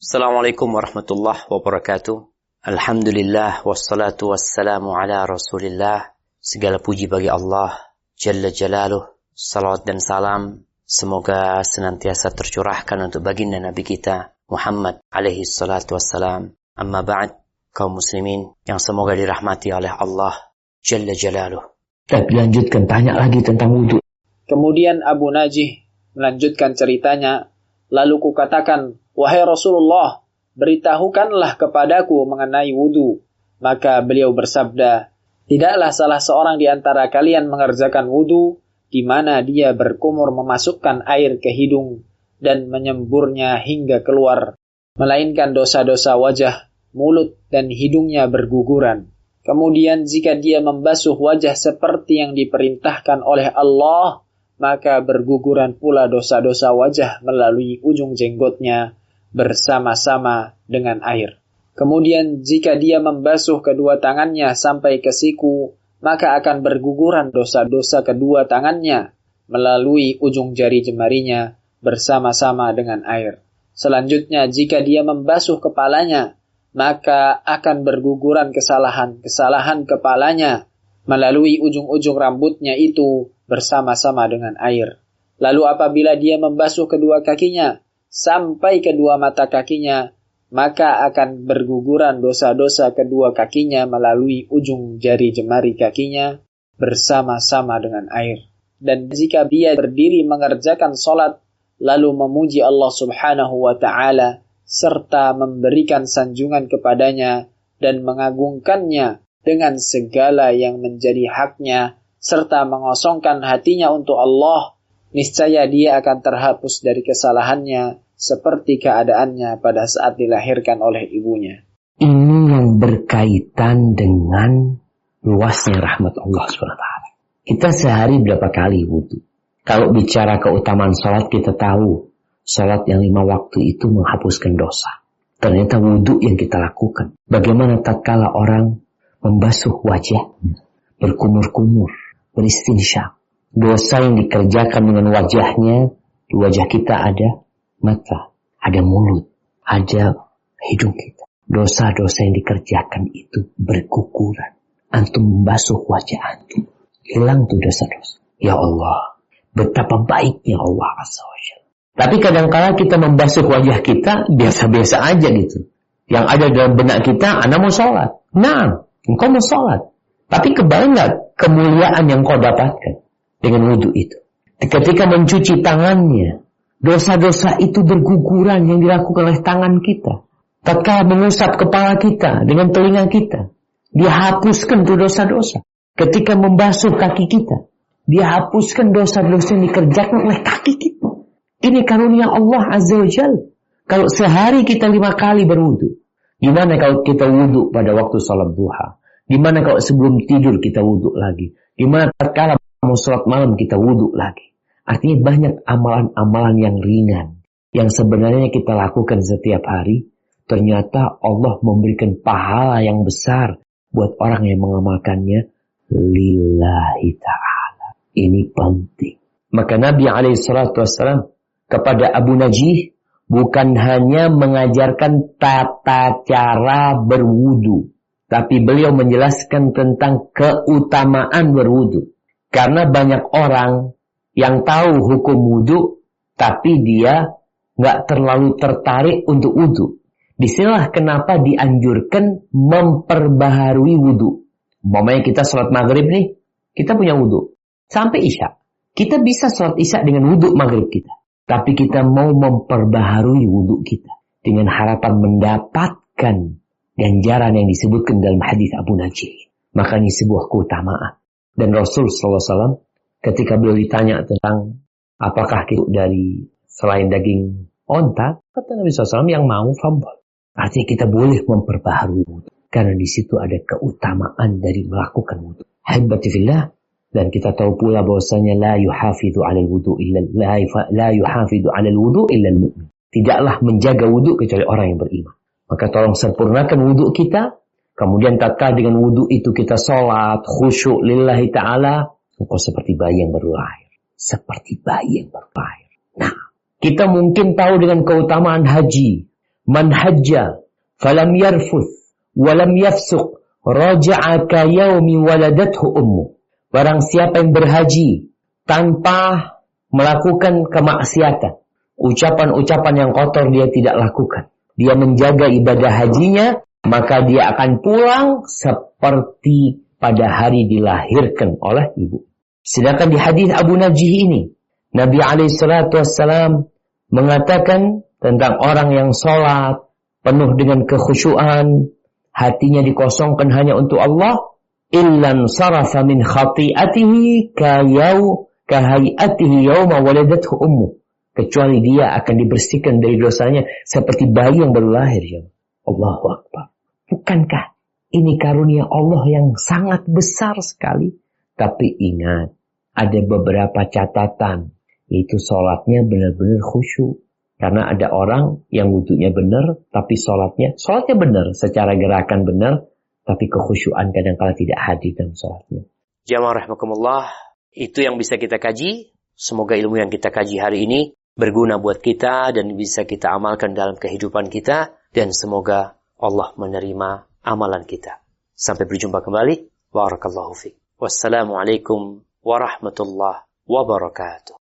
Assalamualaikum warahmatullahi wabarakatuh. Alhamdulillah wassalatu wassalamu ala Rasulillah. Segala puji bagi Allah Jalla Jalaluh. Salawat dan salam semoga senantiasa tercurahkan untuk baginda Nabi kita Muhammad alaihi salatu wassalam. Amma ba'd, kaum muslimin yang semoga dirahmati oleh Allah Jalla Jalaluh. Dan dilanjutkan tanya lagi tentang wudhu. Kemudian Abu Najih melanjutkan ceritanya, lalu kukatakan, wahai Rasulullah, beritahukanlah kepadaku mengenai wudu. Maka beliau bersabda, tidaklah salah seorang di antara kalian mengerjakan wudu, di mana dia berkumur memasukkan air ke hidung dan menyemburnya hingga keluar, melainkan dosa-dosa wajah, mulut, dan hidungnya berguguran. Kemudian jika dia membasuh wajah seperti yang diperintahkan oleh Allah, maka berguguran pula dosa-dosa wajah melalui ujung jenggotnya bersama-sama dengan air. Kemudian jika dia membasuh kedua tangannya sampai ke siku, maka akan berguguran dosa-dosa kedua tangannya melalui ujung jari jemarinya bersama-sama dengan air. Selanjutnya jika dia membasuh kepalanya, maka akan berguguran kesalahan kepalanya melalui ujung-ujung rambutnya itu bersama-sama dengan air. Lalu apabila dia membasuh kedua kakinya sampai kedua mata kakinya, maka akan berguguran dosa-dosa kedua kakinya melalui ujung jari jemari kakinya bersama-sama dengan air. Dan jika dia berdiri mengerjakan sholat, lalu memuji Allah subhanahu wa ta'ala, serta memberikan sanjungan kepadanya dan mengagungkannya dengan segala yang menjadi haknya, serta mengosongkan hatinya untuk Allah, niscaya dia akan terhapus dari kesalahannya seperti keadaannya pada saat dilahirkan oleh ibunya. Ini yang berkaitan dengan luasnya rahmat Allah SWT. Kita sehari berapa kali wudhu? Kalau bicara keutamaan sholat, kita tahu sholat yang 5 waktu itu menghapuskan dosa. Ternyata wudhu yang kita lakukan, bagaimana tatkala orang membasuh wajahnya, berkumur-kumur, beristinsyak. Dosa yang dikerjakan dengan wajahnya, di wajah kita ada mata, ada mulut, ada hidung kita. Dosa-dosa yang dikerjakan itu berguguran. Antum membasuh wajah antum, hilang tuh dosa-dosa. Ya Allah, betapa baiknya Allah Azza wa Jalla. Tapi kadang-kala kita membasuh wajah kita biasa-biasa aja gitu. Yang ada dalam benak kita, ana mau sholat. Nah, engkau mau sholat. Tapi kebayang nggak kemuliaan yang kau dapatkan dengan wudhu itu? Ketika mencuci tangannya, dosa-dosa itu berguguran yang dilakukan oleh tangan kita. Tatkala mengusap kepala kita dengan telinga kita, dia hapuskan tuh dosa-dosa. Ketika membasuh kaki kita, dia hapuskan dosa-dosa yang dikerjakan oleh kaki kita. Ini karunia Allah Azza wa Jalla. Kalau sehari kita 5 kali berwudu, gimana kalau kita wudu pada waktu salat duha? Gimana kalau sebelum tidur kita wudu lagi? Gimana tatkala mau salat malam kita wudu lagi? Artinya banyak amalan-amalan yang ringan yang sebenarnya kita lakukan setiap hari. Ternyata Allah memberikan pahala yang besar buat orang yang mengamalkannya lillahi ta'ala. Ini penting. Maka Nabi SAW kepada Abu Najih bukan hanya mengajarkan tata cara berwudu, tapi beliau menjelaskan tentang keutamaan berwudu. Karena banyak orang yang tahu hukum wudu, tapi dia nggak terlalu tertarik untuk wudu. Disinilah kenapa dianjurkan memperbaharui wudu. Umpamanya kita sholat maghrib nih, kita punya wudu sampai isya. Kita bisa sholat isya dengan wudu maghrib kita, tapi kita mau memperbaharui wudu kita dengan harapan mendapatkan ganjaran yang disebutkan dalam hadis Abu Najih. Maka ini sebuah keutamaan. Dan Rasul SAW ketika beliau ditanya tentang apakah kita dari selain daging onta, kata Nabi SAW yang mau fadhal. Artinya kita boleh memperbaharui wudu. Karena di situ ada keutamaan dari melakukan wudu. Haibati fillah. Dan kita tahu pula bahwasanya la yuhafidhu 'alal wudu illa al-mu'min. Tidaklah menjaga wudu kecuali orang yang beriman. Maka tolong sempurnakan wudu kita. Kemudian tatkala dengan wudu itu kita sholat khusyuk lillahi ta'ala, engkau seperti bayi yang baru lahir. Seperti bayi yang baru lahir. Nah, kita mungkin tahu dengan keutamaan haji. Man hajja falam yarfuth walam yafsuq raja'a ka yaumi waladathu ummu. Barang siapa yang berhaji tanpa melakukan kemaksiatan, ucapan-ucapan yang kotor dia tidak lakukan, dia menjaga ibadah hajinya, maka dia akan pulang seperti pada hari dilahirkan oleh ibu. Sedangkan di hadis Abu Najih ini, Nabi SAW mengatakan tentang orang yang sholat penuh dengan kekhusyuan, hatinya dikosongkan hanya untuk Allah, illan sarafa min khati'atihi kahayatihi yawma waladathu ummu. Kecuali dia akan dibersihkan dari dosanya seperti bayi yang baru lahir. Ya. Allahu Akbar. Bukankah ini karunia Allah yang sangat besar sekali? Tapi ingat, ada beberapa catatan, yaitu sholatnya benar-benar khusyuk. Karena ada orang yang wudunya benar, tapi sholatnya benar, secara gerakan benar, tapi kekhusyuan kadang-kala tidak hadir dalam sholatnya. Jamaah rahimakumullah, itu yang bisa kita kaji. Semoga ilmu yang kita kaji hari ini berguna buat kita dan bisa kita amalkan dalam kehidupan kita. Dan semoga Allah menerima amalan kita. Sampai berjumpa kembali. Barakallahu fiik. Wassalamualaikum warahmatullahi wabarakatuh.